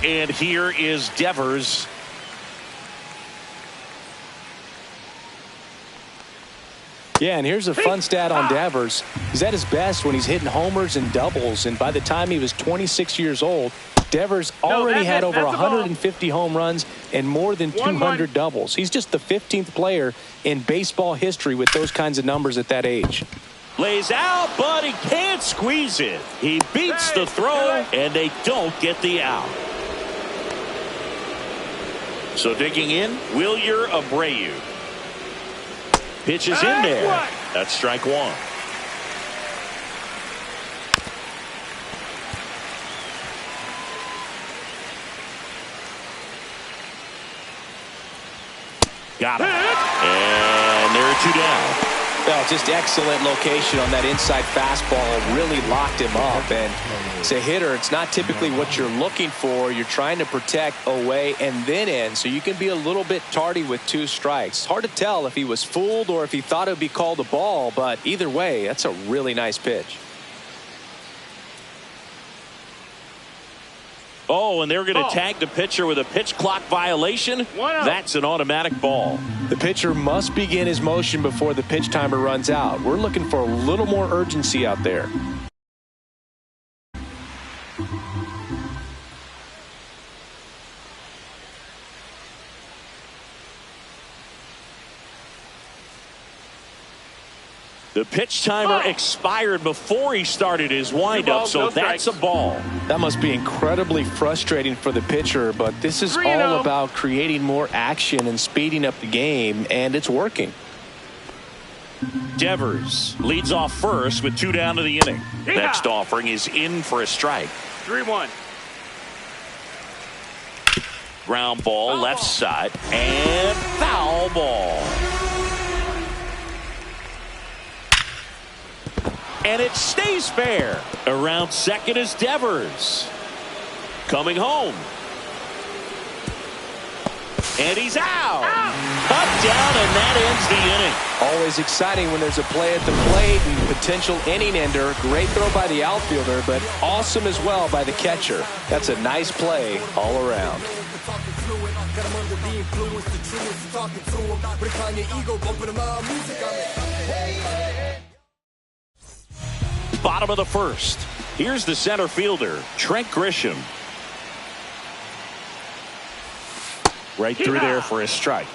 and here is Devers. Yeah, and here's a fun stat on Devers. He's at his best when he's hitting homers and doubles, and by the time he was 26 years old, Devers already had over 150 home runs and more than 200 doubles. He's just the 15th player in baseball history with those kinds of numbers at that age. Lays out, but he can't squeeze it. He beats the throw, and they don't get the out. So digging in, Wilyer Abreu. Pitch is in there. That's strike one. Got it. And there are two down. Well, just excellent location on that inside fastball. Really locked him up. And as a hitter, it's not typically what you're looking for. You're trying to protect away and then in, so you can be a little bit tardy with two strikes. Hard to tell if he was fooled or if he thought it would be called a ball, but either way, that's a really nice pitch. Oh, and they're going to tag the pitcher with a pitch clock violation. That's an automatic ball. The pitcher must begin his motion before the pitch timer runs out. We're looking for a little more urgency out there. The pitch timer expired before he started his windup, so that's a ball. That must be incredibly frustrating for the pitcher, but this is all about creating more action and speeding up the game, and it's working. Devers leads off first with two down to the inning. Next offering is in for a strike. 3-1. Ground ball left side and foul ball. And it stays fair. Around second is Devers. Coming home. And he's out. Cut down, and that ends the inning. Always exciting when there's a play at the plate and potential inning ender. Great throw by the outfielder, but awesome as well by the catcher. That's a nice play all around. Bottom of the first. Here's the center fielder, Trent Grisham. Right through there for a strike.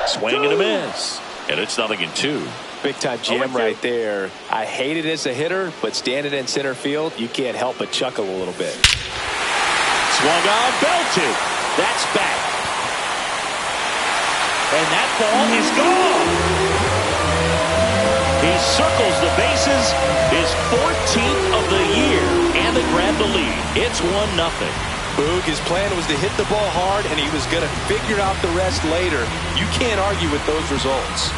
Swing and a miss. And it's 0-2. Big time jam right there. I hate it as a hitter, but standing in center field, you can't help but chuckle a little bit. Swung on, belted. That's back. And that ball is gone. He circles the bases, his 14th of the year, and they grab the lead. It's 1-0. Boog, his plan was to hit the ball hard, and he was going to figure out the rest later. You can't argue with those results.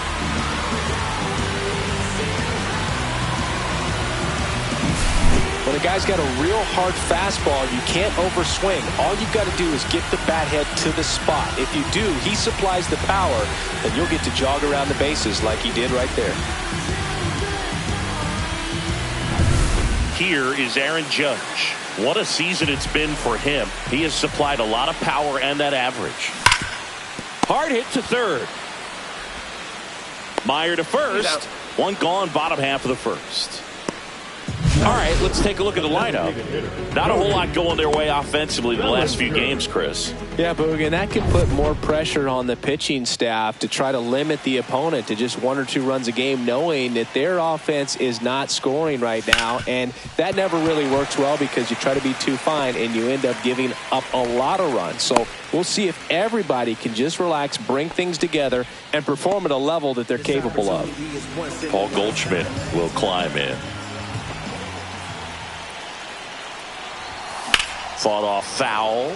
When a guy's got a real hard fastball, you can't overswing. All you've got to do is get the bat head to the spot. If you do, he supplies the power, and you'll get to jog around the bases like he did right there. Here is Aaron Judge. What a season it's been for him. He has supplied a lot of power and that average. Hard hit to third. Meyer to first. One gone, bottom half of the first. All right, let's take a look at the lineup. Not a whole lot going their way offensively the last few games, Chris. Yeah, Boog, and that can put more pressure on the pitching staff to try to limit the opponent to just 1 or 2 runs a game, knowing that their offense is not scoring right now. And that never really works well because you try to be too fine and you end up giving up a lot of runs. So we'll see if everybody can just relax, bring things together, and perform at a level that they're capable of. Paul Goldschmidt will climb in. Fought off foul.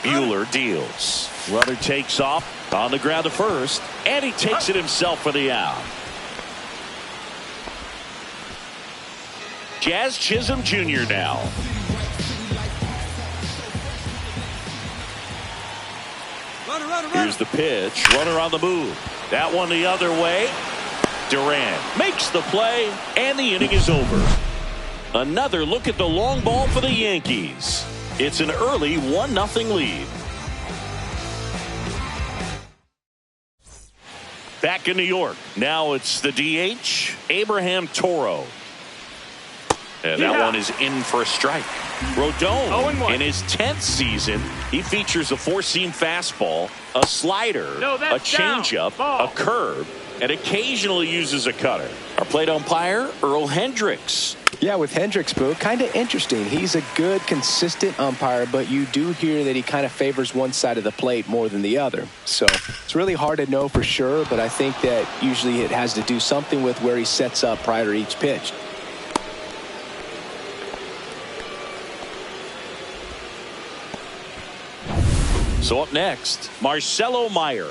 Buehler deals. Runner takes off on the ground to first, and he takes it himself for the out. Jazz Chisholm Jr. now. Here's the pitch. Runner on the move. That one the other way. Duran makes the play, and the inning is over. Another look at the long ball for the Yankees. It's an early 1-0 lead. Back in New York. Now it's the DH, Abraham Toro. And that one is in for a strike. Rodon, in his 10th season, he features a four-seam fastball, a slider, a changeup, a curve, and occasionally uses a cutter. Our plate umpire, Earl Hendricks. Yeah, with Hendricks, Boo, kind of interesting. He's a good, consistent umpire, but you do hear that he kind of favors one side of the plate more than the other. So it's really hard to know for sure, but I think that usually it has to do something with where he sets up prior to each pitch. So up next, Marcelo Meyer.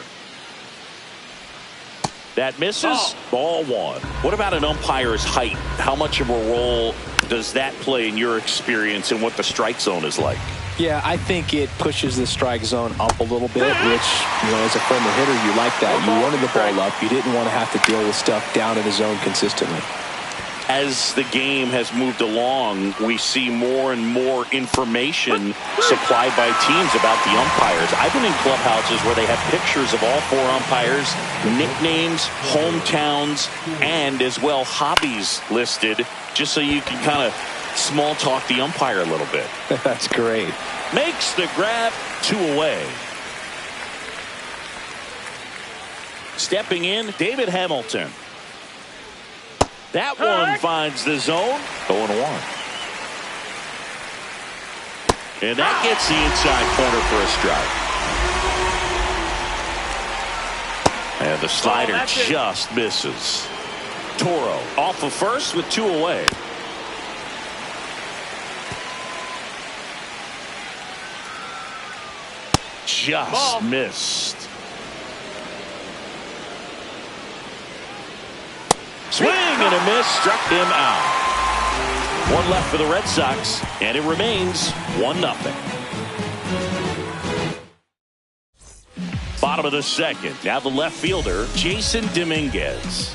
That misses. Ball one. What about an umpire's height? How much of a role does that play in your experience and what the strike zone is like? Yeah, I think it pushes the strike zone up a little bit, which, as a former hitter, you like that. You wanted the ball up. You didn't want to have to deal with stuff down in the zone consistently. As the game has moved along, we see more and more information supplied by teams about the umpires. I've been in clubhouses where they have pictures of all four umpires, nicknames, hometowns, and as well hobbies listed, just so you can kind of small talk the umpire a little bit. That's great. Makes the grab, 2 away. Stepping in, David Hamilton. That one finds the zone. 0-1. And that gets the inside corner for a strike. And the slider just misses. Toro off of first with 2 away. Just missed. Swing and a miss, struck him out. One left for the Red Sox, and it remains 1-0. Bottom of the second. Now the left fielder, Jason Dominguez.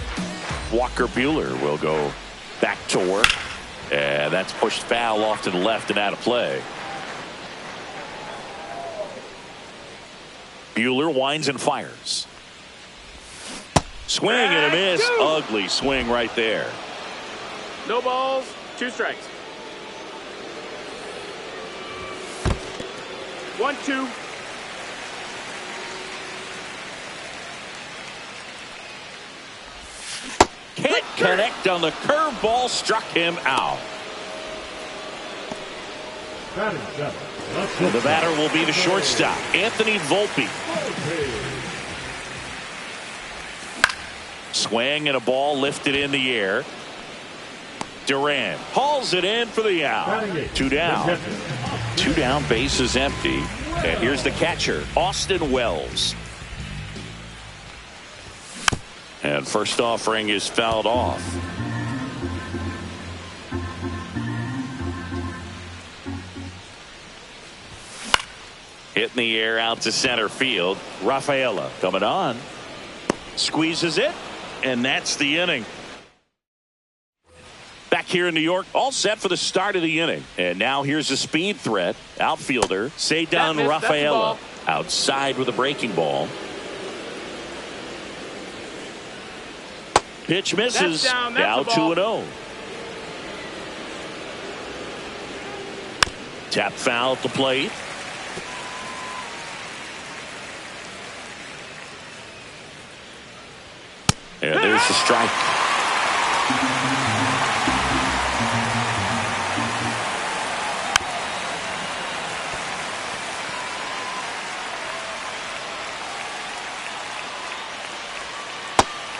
Walker Buehler will go back to work. And that's pushed foul off to the left and out of play. Buehler winds and fires. Swing and a miss. Ugly swing right there. No balls, 2 strikes. 1-2. Can't connect on the curveball, struck him out. The batter will be the shortstop, Anthony Volpe. Swing and a ball lifted in the air. Duran hauls it in for the out. 2 down. 2 down, base is empty. And here's the catcher, Austin Wells. And first offering is fouled off. Hit in the air out to center field. Rafaela coming on. Squeezes it. And that's the inning. Back here in New York, all set for the start of the inning. And now here's a speed threat. Outfielder, Ceddanne Rafaela. Outside with a breaking ball. Pitch misses. Now 2-0. Tap foul at the plate. And there's the strike.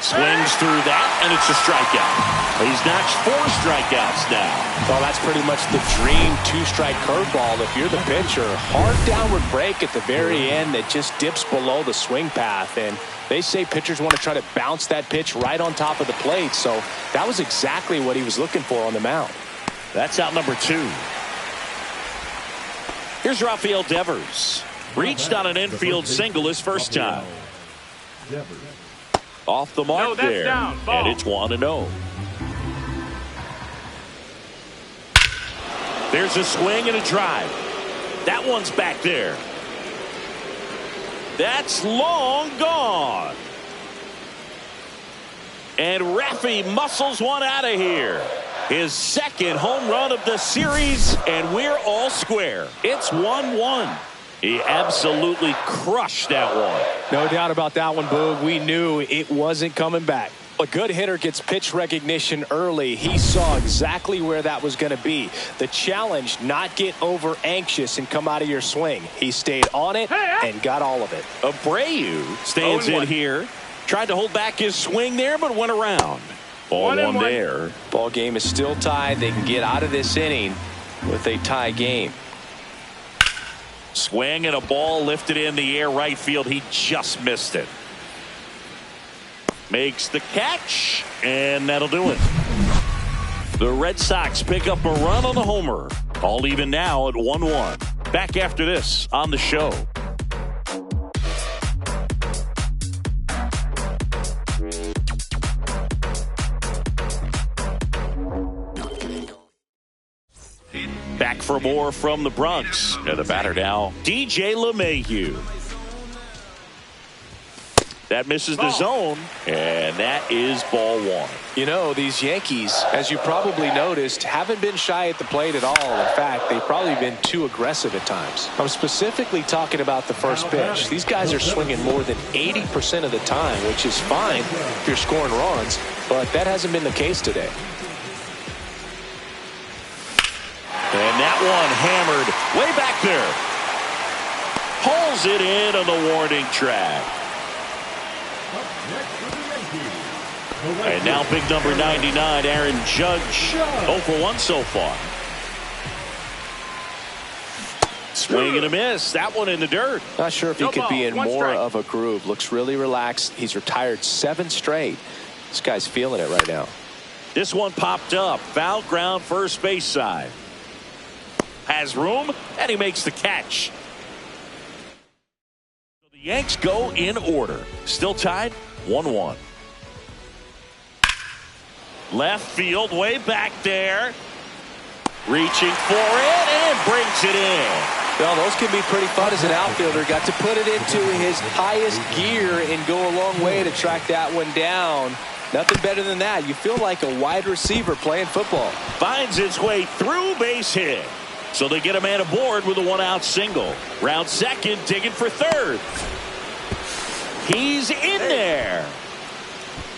Swings through that, and it's a strikeout. He's notched 4 strikeouts now. Well, that's pretty much the dream 2-strike curveball. If you're the pitcher, hard downward break at the very end that just dips below the swing path. And they say pitchers want to try to bounce that pitch right on top of the plate. So that was exactly what he was looking for on the mound. That's out number 2. Here's Rafael Devers. Reached on an infield single his first time. Off the mark there. Down. And it's 1-0. There's a swing and a drive. That one's back there. That's long gone. And Raffy muscles one out of here. His second home run of the series, and we're all square. It's 1-1. He absolutely crushed that one. No doubt about that one, Boog. We knew it wasn't coming back. A good hitter gets pitch recognition early. He saw exactly where that was going to be. The challenge, not get over anxious and come out of your swing. He stayed on it and got all of it. Abreu stands in here. Tried to hold back his swing there, but went around. Ball one there. Ball game is still tied. They can get out of this inning with a tie game. Swing and a ball lifted in the air right field. He just missed it. Makes the catch, and that'll do it. The Red Sox pick up a run on the homer. All even now at 1-1. Back after this on the show. Back for more from the Bronx. And the batter now, DJ LeMahieu. That misses the zone, and that is ball one. You know, these Yankees, as you probably noticed, haven't been shy at the plate at all. In fact, they've probably been too aggressive at times. I'm specifically talking about the first pitch. These guys are swinging more than 80% of the time, which is fine if you're scoring runs, but that hasn't been the case today. And that one hammered way back there. Hauls it in on the warning track. And now big number 99, Aaron Judge. 0 for 1 so far. Swing and a miss. That one in the dirt. Not sure if he could be in more of a groove. Looks really relaxed. He's retired 7 straight. This guy's feeling it right now. This one popped up. Foul ground first base side. Has room, and he makes the catch. The Yanks go in order. Still tied, 1-1. Left field, way back there. Reaching for it, and brings it in. Well, those can be pretty fun as an outfielder. Got to put it into his highest gear and go a long way to track that one down. Nothing better than that. You feel like a wide receiver playing football. Finds its way through, base hit. So they get a man aboard with a 1-out single. Round second, digging for third. He's in there.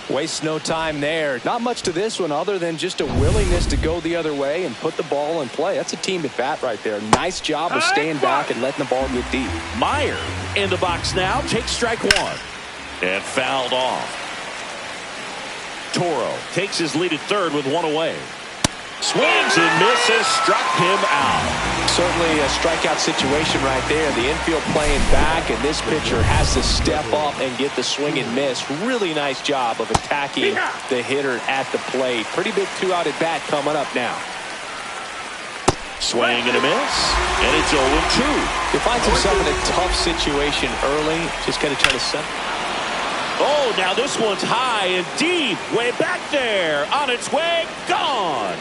Waste no time there. Not much to this one other than just a willingness to go the other way and put the ball in play. That's a team at bat right there. Nice job of staying back and letting the ball get deep. Meyer in the box now. Takes strike one. And fouled off. Toro takes his lead at third with one away. Swings and misses, struck him out. Certainly a strikeout situation right there. The infield playing back, and this pitcher has to step up and get the swing and miss. Really nice job of attacking the hitter at the plate. Pretty big 2-out at bat coming up now. Swing and a miss, and it's 0-2. He finds himself in a tough situation early. Just got to try to set. Oh, now this one's high and deep, way back there. On its way, gone.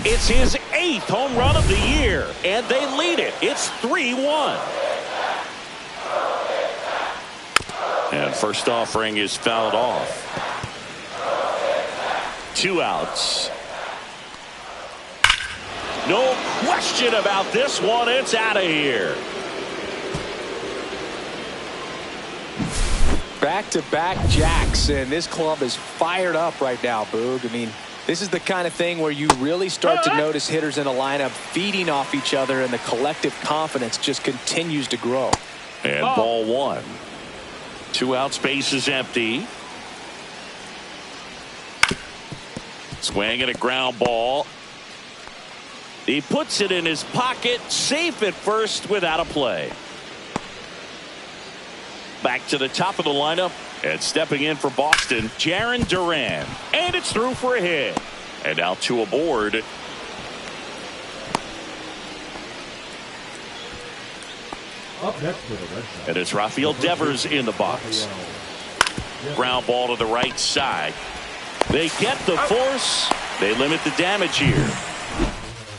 It's his 8th home run of the year, and they lead it. It's 3-1. And first offering is fouled off. 2 outs. No question about this one. It's out of here. Back-to-back jacks, and this club is fired up right now, Boog. I mean, this is the kind of thing where you really start to notice hitters in a lineup feeding off each other, and the collective confidence just continues to grow. And ball one. 2 outs, base is empty. Swing and a ground ball. He puts it in his pocket, safe at first without a play. Back to the top of the lineup, and stepping in for Boston, Jarren Duran. And it's through for a hit. And now 2 aboard. Up next for the Red Sox. And it's Rafael Devers in the box. Ground ball to the right side. They get the force. They limit the damage here.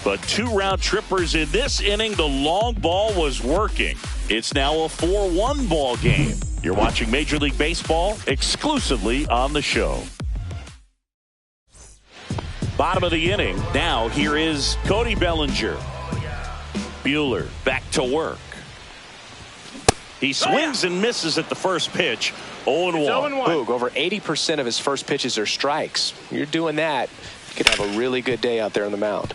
But 2 round trippers in this inning. The long ball was working. It's now a 4-1 ball game. You're watching Major League Baseball exclusively on the show. Bottom of the inning. Now here is Cody Bellinger. Buehler back to work. He swings and misses at the first pitch. 0-1. Boog, over 80% of his first pitches are strikes. You're doing that, you could have a really good day out there on the mound.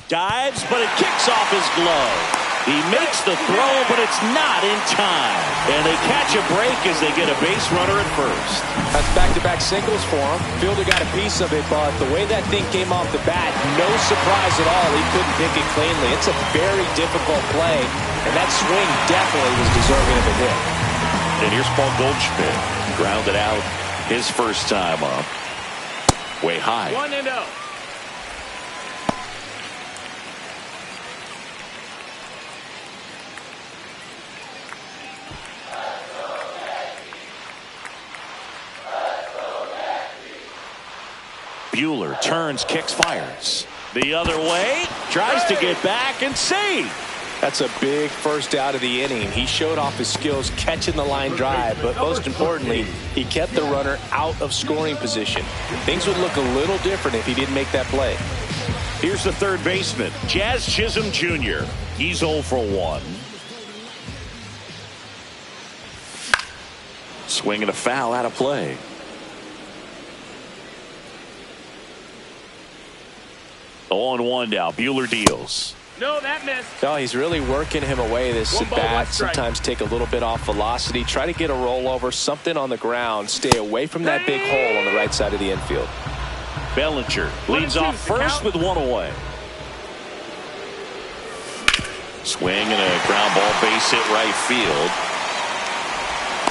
Dives, but it kicks off his glove. He makes the throw, but it's not in time. And they catch a break as they get a base runner at first. That's back-to-back singles for him. Fielder got a piece of it, but the way that thing came off the bat, no surprise at all. He couldn't pick it cleanly. It's a very difficult play, and that swing definitely was deserving of a hit. And here's Paul Goldschmidt. Grounded out his first time up. Way high. 1-0. Buehler turns, kicks, fires. The other way, tries to get back and save. That's a big first out of the inning. He showed off his skills catching the line drive, but most importantly, he kept the runner out of scoring position. Things would look a little different if he didn't make that play. Here's the third baseman, Jazz Chisholm Jr. He's 0 for 1. Swing and a foul out of play. 0-1 now. Buehler deals. No, that missed. No, he's really working him away this at bat. 1-1 strike. Sometimes take a little bit off velocity. Try to get a rollover, something on the ground. Stay away from that big hole on the right side of the infield. Bellinger leads off first with 1 away. Swing and a ground ball, base hit right field.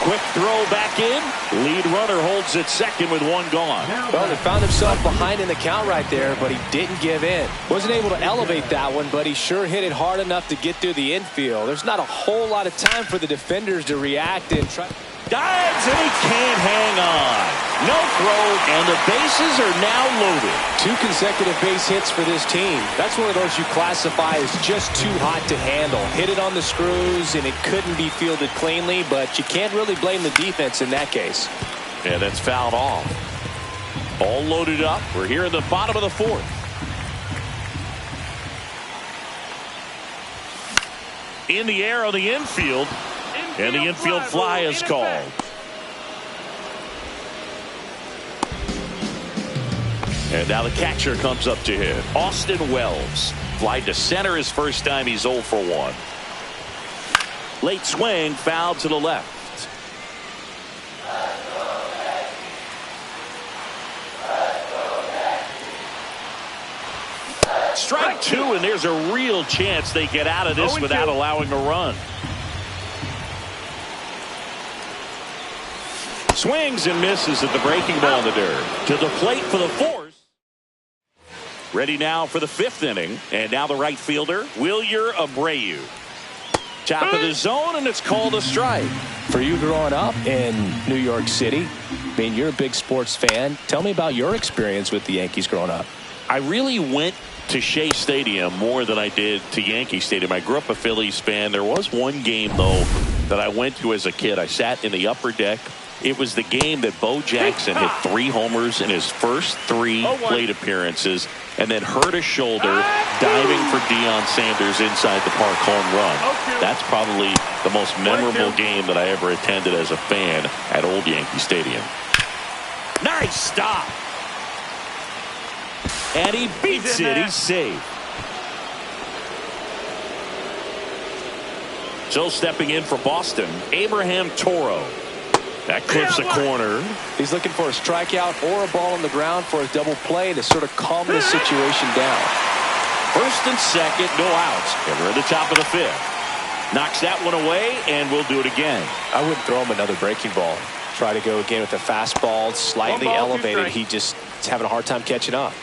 Quick throw back in. Lead runner holds at second with 1 gone. Well, he found himself behind in the count right there, but he didn't give in. Wasn't able to elevate that one, but he sure hit it hard enough to get through the infield. There's not a whole lot of time for the defenders to react and try. Dives and he can't hang on. No throw, and the bases are now loaded. 2 consecutive base hits for this team. That's one of those you classify as just too hot to handle. Hit it on the screws, and it couldn't be fielded cleanly, but you can't really blame the defense in that case. Yeah, that's fouled off. All loaded up. We're here in the bottom of the 4th. In the air on the infield. And the infield fly is called. And now the catcher comes up to hit. Austin Wells. Fly to center his first time. He's 0 for 1. Late swing, foul to the left. Strike 2, and there's a real chance they get out of this without allowing a run. Swings and misses at the breaking ball in the dirt. To the plate for the 4th. Ready now for the 5th inning. And now the right fielder, Wilyer Abreu. Top of the zone, and it's called a strike. For you growing up in New York City, I mean, you're a big sports fan. Tell me about your experience with the Yankees growing up. I really went to Shea Stadium more than I did to Yankee Stadium. I grew up a Phillies fan. There was one game, though, that I went to as a kid. I sat in the upper deck. It was the game that Bo Jackson hit 3 homers in his first 3 plate appearances and then hurt his shoulder diving for Deion Sanders inside the park home run. That's probably the most memorable game that I ever attended as a fan at Old Yankee Stadium. Nice stop. And he beats it. He's safe. So stepping in for Boston, Abraham Toro. That clips a corner. He's looking for a strikeout or a ball on the ground for a double play to sort of calm the situation down. First and second, no outs. And we're at the top of the 5th. Knocks that one away, and we'll do it again. I wouldn't throw him another breaking ball. Try to go again with a fastball, slightly elevated. He just is having a hard time catching up.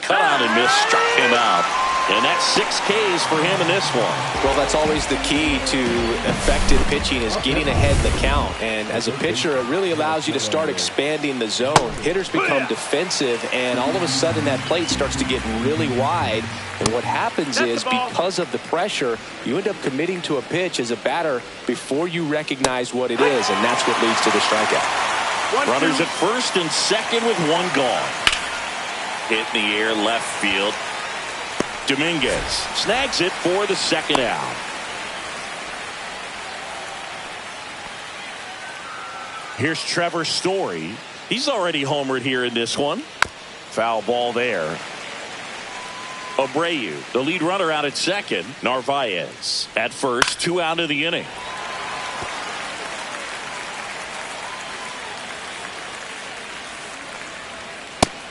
Cut out and missed, struck him out. And that's 6 Ks for him in this one. Well, that's always the key to effective pitching is getting ahead in the count. And as a pitcher, it really allows you to start expanding the zone. Hitters become defensive, and all of a sudden that plate starts to get really wide. And what happens is because of the pressure, you end up committing to a pitch as a batter before you recognize what it is, and that's what leads to the strikeout. Runners at first and second with 1 gone. Hit in the air left field. Dominguez snags it for the second out. Here's Trevor Story. He's already homered here in this one. Foul ball there. Abreu, the lead runner, out at second. Narvaez at first, 2 out of the inning.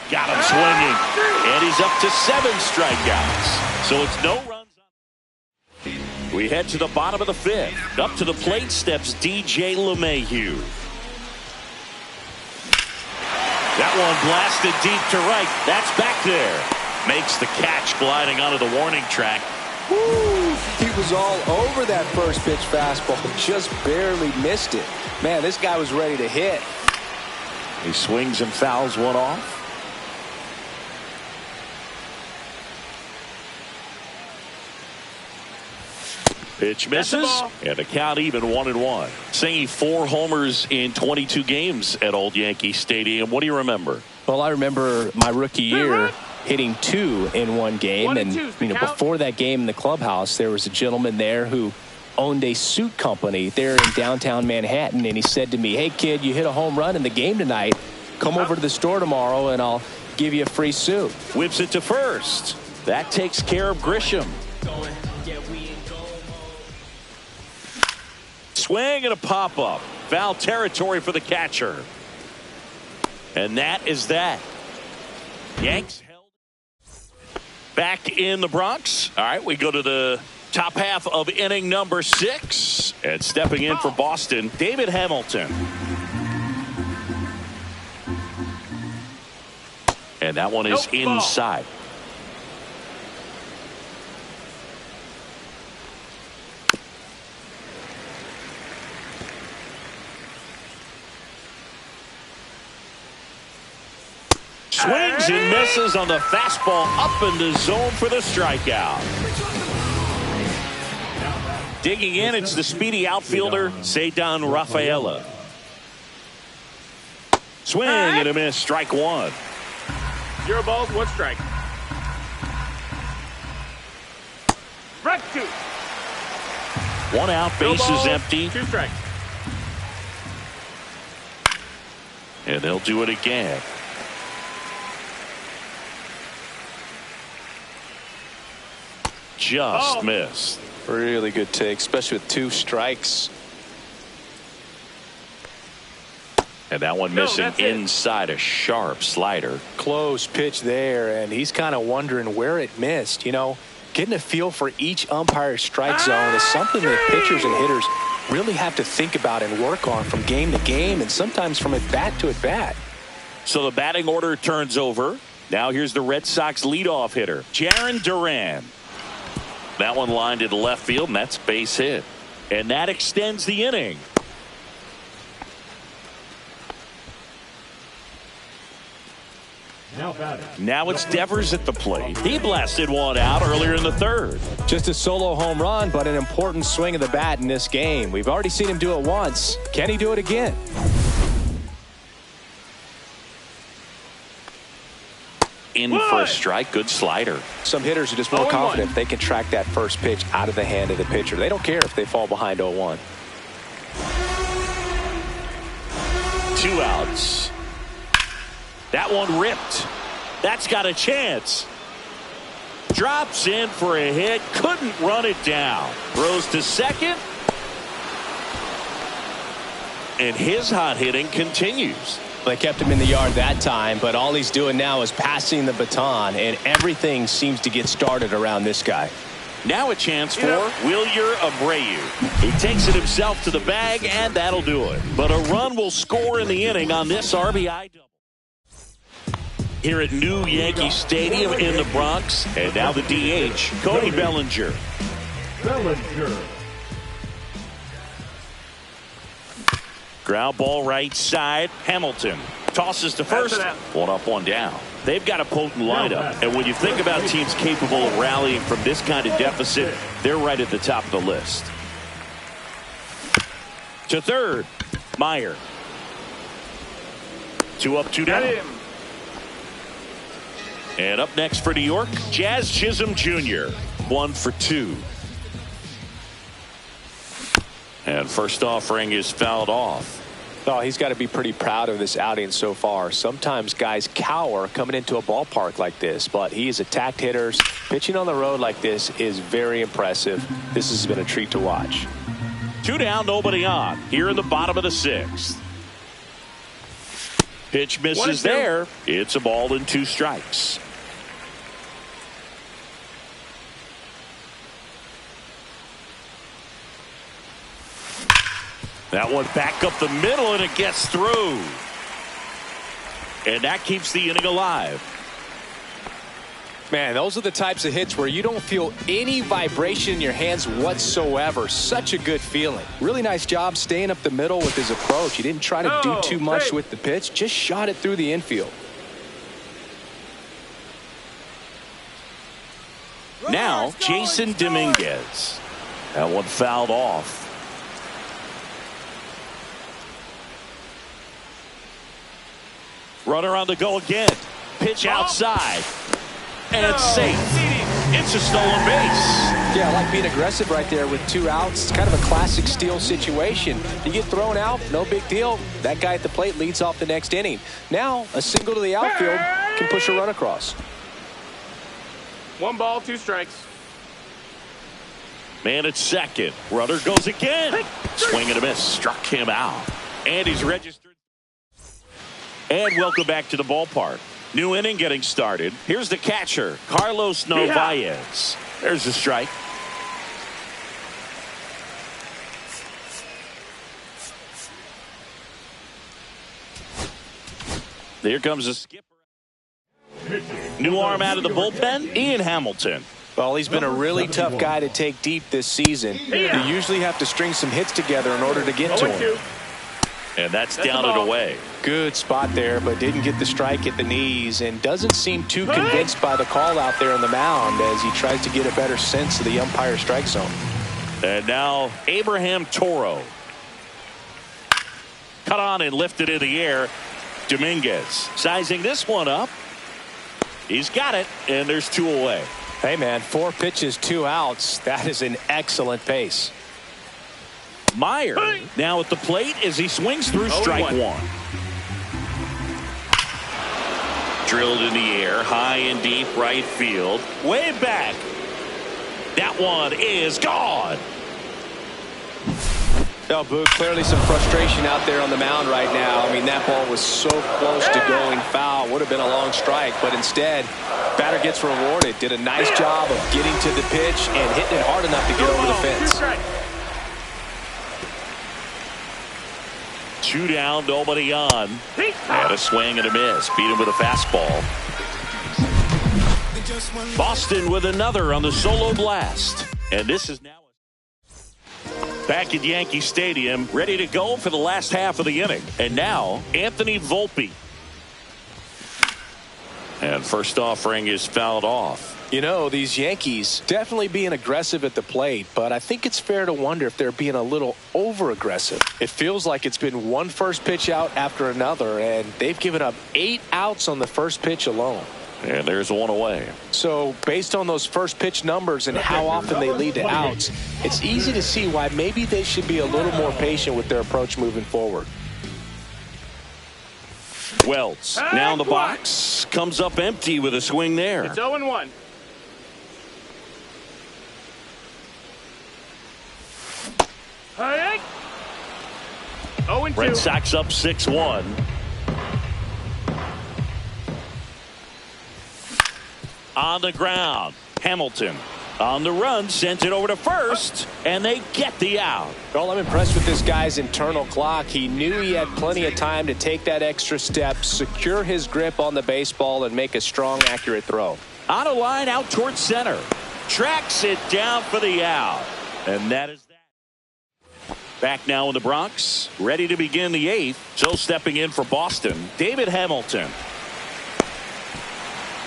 Got him swinging, and he's up to 7 strikeouts. So it's no runs. We head to the bottom of the 5th. Up to the plate steps DJ LeMahieu. That one blasted deep to right. That's back there. Makes the catch gliding onto the warning track. Woo! He was all over that first pitch fastball. Just barely missed it. Man, this guy was ready to hit. He swings and fouls one off. Pitch misses, and the count even 1-1. Singing 4 homers in 22 games at Old Yankee Stadium. What do you remember? Well, I remember my rookie year hitting 2 in one game, and before that game in the clubhouse, there was a gentleman there who owned a suit company there in downtown Manhattan, and he said to me, "Hey kid, you hit a home run in the game tonight. Come over to the store tomorrow, and I'll give you a free suit." Whips it to first. That takes care of Grisham. Swing and a pop-up. Foul territory for the catcher. And that is that. Yanks held back in the Bronx. All right, we go to the top half of inning number 6. And stepping in for Boston, David Hamilton. And that one is inside. Swings and misses on the fastball up in the zone for the strikeout. Digging in, it's the speedy outfielder, Ceddanne Rafaela. Swing and a miss, strike 1. 0 balls, 1 strike. Strike 2. 1 out, bases empty. 2 strikes. And they'll do it again. Just missed. Really good take, especially with 2 strikes. And that one missing inside, a sharp slider. Close pitch there, and he's kind of wondering where it missed. You know, getting a feel for each umpire's strike zone is something that pitchers and hitters really have to think about and work on from game to game, and sometimes from at bat to at bat. So the batting order turns over. Now here's the Red Sox leadoff hitter, Jarren Duran. That one lined into left field, and that's base hit. And that extends the inning. Now it's Devers at the plate. He blasted one out earlier in the 3rd. Just a solo home run, but an important swing of the bat in this game. We've already seen him do it once. Can he do it again? In for a strike, good slider. Some hitters are just more confident if they can track that first pitch out of the hand of the pitcher. They don't care if they fall behind 0-1. 2 outs. That one ripped. That's got a chance. Drops in for a hit. Couldn't run it down. Throws to second. And his hot hitting continues. They kept him in the yard that time, but all he's doing now is passing the baton, and everything seems to get started around this guy. Now a chance for Wilyer Abreu. He takes it himself to the bag, and that'll do it. But a run will score in the inning on this RBI double. here at New Yankee Stadium in the Bronx. And now the DH, Cody Bellinger. Ground ball right side. Hamilton tosses to first. One up, one down. They've got a potent lineup. And when you think about teams capable of rallying from this kind of deficit, they're right at the top of the list. To third, Meyer. 2 up, 2 down. And up next for New York, Jazz Chisholm Jr. 1 for 2. And first offering is fouled off. Oh, he's got to be pretty proud of this outing so far. Sometimes guys cower coming into a ballpark like this, but he's attacked hitters. Pitching on the road like this is very impressive. This has been a treat to watch. 2 down, nobody on. Here in the bottom of the 6th. Pitch misses there. It's a ball and 2 strikes. That one back up the middle, and it gets through. And that keeps the inning alive. Man, those are the types of hits where you don't feel any vibration in your hands whatsoever. Such a good feeling. Really nice job staying up the middle with his approach. He didn't try to do too much with the pitch, just shot it through the infield. Now, Jason Dominguez. That one fouled off. Runner on the go again. Pitch outside. And it's safe. It's a stolen base. Yeah, I like being aggressive right there with 2 outs. It's kind of a classic steal situation. You get thrown out, no big deal. That guy at the plate leads off the next inning. Now, a single to the outfield can push a run across. 1 ball, 2 strikes. Man at second. Runner goes again. Swing and a miss. Struck him out. And he's registered. And welcome back to the ballpark. New inning getting started. Here's the catcher, Carlos Narvaez. There's the strike. Here comes the skipper. New arm out of the bullpen, Ian Hamilton. Well, he's been a really tough guy to take deep this season. You usually have to string some hits together in order to get to him. And that's down and away. Good spot there, but didn't get the strike at the knees and doesn't seem too convinced by the call out there on the mound as he tries to get a better sense of the umpire strike zone. And now Abraham Toro. Cut on and lifted in the air. Dominguez sizing this one up. He's got it, and there's 2 away. Hey, man, 4 pitches, 2 outs. That is an excellent pace. Meyer now at the plate as he swings through strike 1. Drilled in the air, high and deep right field. Way back. That one is gone. No, Boog, clearly some frustration out there on the mound right now. I mean, that ball was so close to going foul. Would have been a long strike, but instead, batter gets rewarded. Did a nice job of getting to the pitch and hitting it hard enough to get over the fence. 2 down, nobody on. And a swing and a miss. Beat him with a fastball. Boston with another on the solo blast. And this is now back at Yankee Stadium, ready to go for the last half of the inning. And now, Anthony Volpe. And first offering is fouled off. You know, these Yankees definitely being aggressive at the plate, but I think it's fair to wonder if they're being a little over-aggressive. It feels like it's been one first pitch out after another, and they've given up 8 outs on the first pitch alone. And there's 1 away. So based on those first pitch numbers and how often they lead to outs, it's easy to see why maybe they should be a little more patient with their approach moving forward. Welts now in the box, comes up empty with a swing there. It's 0-1. Hey. 0-2. Red Sox up 6-1. On the ground, Hamilton On the run, sends it over to first, and they get the out. Well, I'm impressed with this guy's internal clock. He knew he had plenty of time to take that extra step, secure his grip on the baseball, and make a strong, accurate throw. On a line out towards center. Tracks it down for the out. And that is that. Back now in the Bronx, ready to begin the 8th. So stepping in for Boston, David Hamilton.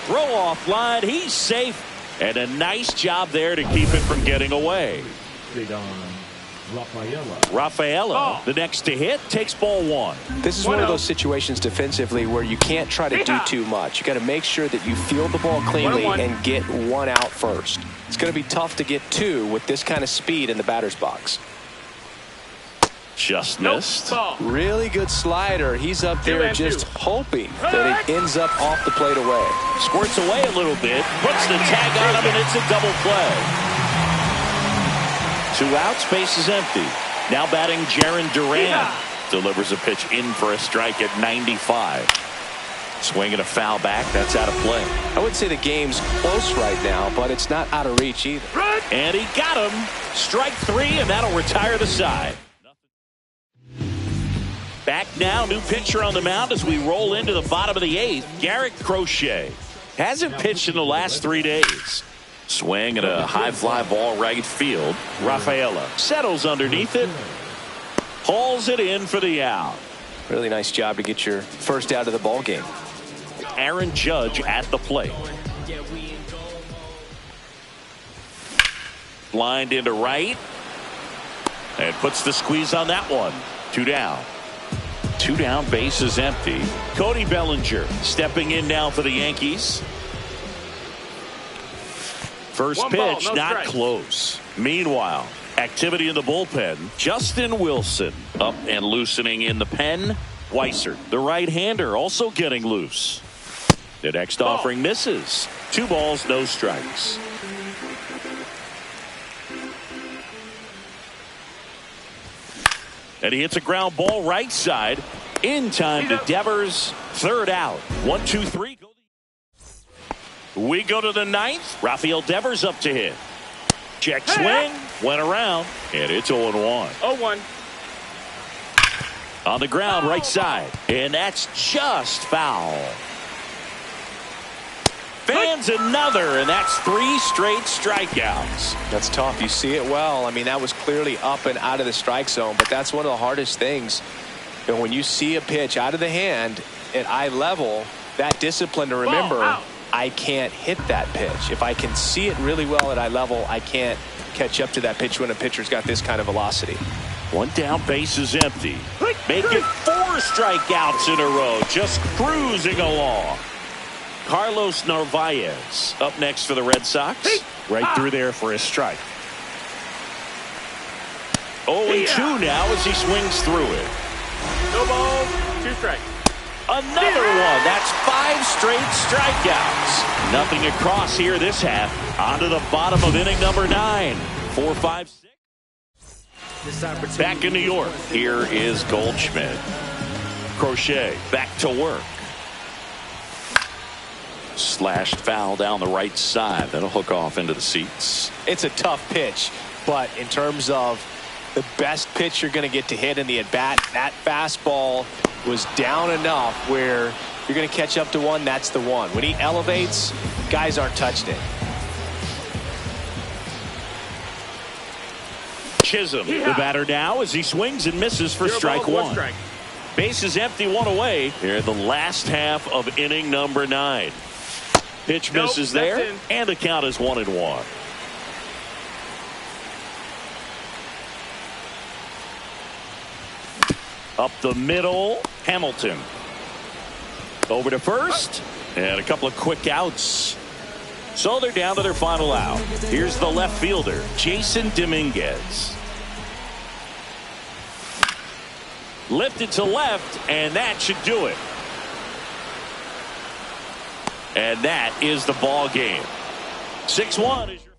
Throw off line, he's safe. And a nice job there to keep it from getting away. Rafaela, the next to hit, takes ball 1. This is one of those situations defensively where you can't try to do too much. You got to make sure that you field the ball cleanly and get 1 out first. It's going to be tough to get 2 with this kind of speed in the batter's box. Just missed. Really good slider. He's up there just hoping that it ends up off the plate away. Squirts away a little bit, puts the tag on him, and it's a double play. 2 outs, base is empty. Now batting Jarren Duran. Delivers a pitch in for a strike at 95. Swinging a foul back, that's out of play. I would say the game's close right now, but it's not out of reach either. And he got him. Strike 3, and that'll retire the side. Back now, new pitcher on the mound as we roll into the bottom of the 8th. Garrett Crochet hasn't pitched in the last 3 days. Swing and a high fly ball right field. Rafaela settles underneath it. Hauls it in for the out. Really nice job to get your first out of the ball game. Aaron Judge at the plate. Blind into right. And puts the squeeze on that one. 2 down. 2 down, base is empty. Cody Bellinger stepping in now for the Yankees. First pitch, not close. Meanwhile, activity in the bullpen. Justin Wilson up and loosening in the pen. Weiser, the right-hander, also getting loose. The next offering misses. 2 balls, no strikes. And he hits a ground ball right side. In time to Devers. 3rd out. 1, 2, 3. We go to the 9th. Rafael Devers up to hit. Check swing. Went around. And it's 0-1. 0-1. On the ground, right side. And that's just foul. Fans another, and that's 3 straight strikeouts. That's tough. You see it well. I mean, that was clearly up and out of the strike zone, but that's one of the hardest things. You know, when you see a pitch out of the hand at eye level, that discipline to remember, I can't hit that pitch. If I can see it really well at eye level, I can't catch up to that pitch when a pitcher's got this kind of velocity. 1 down, base is empty. Make it 4 strikeouts in a row, just cruising along. Carlos Narvaez up next for the Red Sox. Right through there for his strike. 0-2 now as he swings through it. No balls, 2 strikes. Another one. That's 5 straight strikeouts. Nothing across here this half. On to the bottom of inning number 9. 4, 5, 6. Back in New York. Here is Goldschmidt. Crochet back to work. Slashed foul down the right side. That'll hook off into the seats. It's a tough pitch, but in terms of the best pitch you're going to get to hit in the at-bat, that fastball was down enough where you're going to catch up to one. That's the one. When he elevates, guys aren't touching it. Chisholm, the batter now as he swings and misses for strike 1. Base is empty, 1 away. Here in the last half of inning number 9. Pitch misses there, and the count is 1-1. Up the middle, Hamilton. Over to first, and a couple of quick outs. So they're down to their final out. Here's the left fielder, Jason Dominguez. Lifted to left, and that should do it. And that is the ball game. 6-1 is your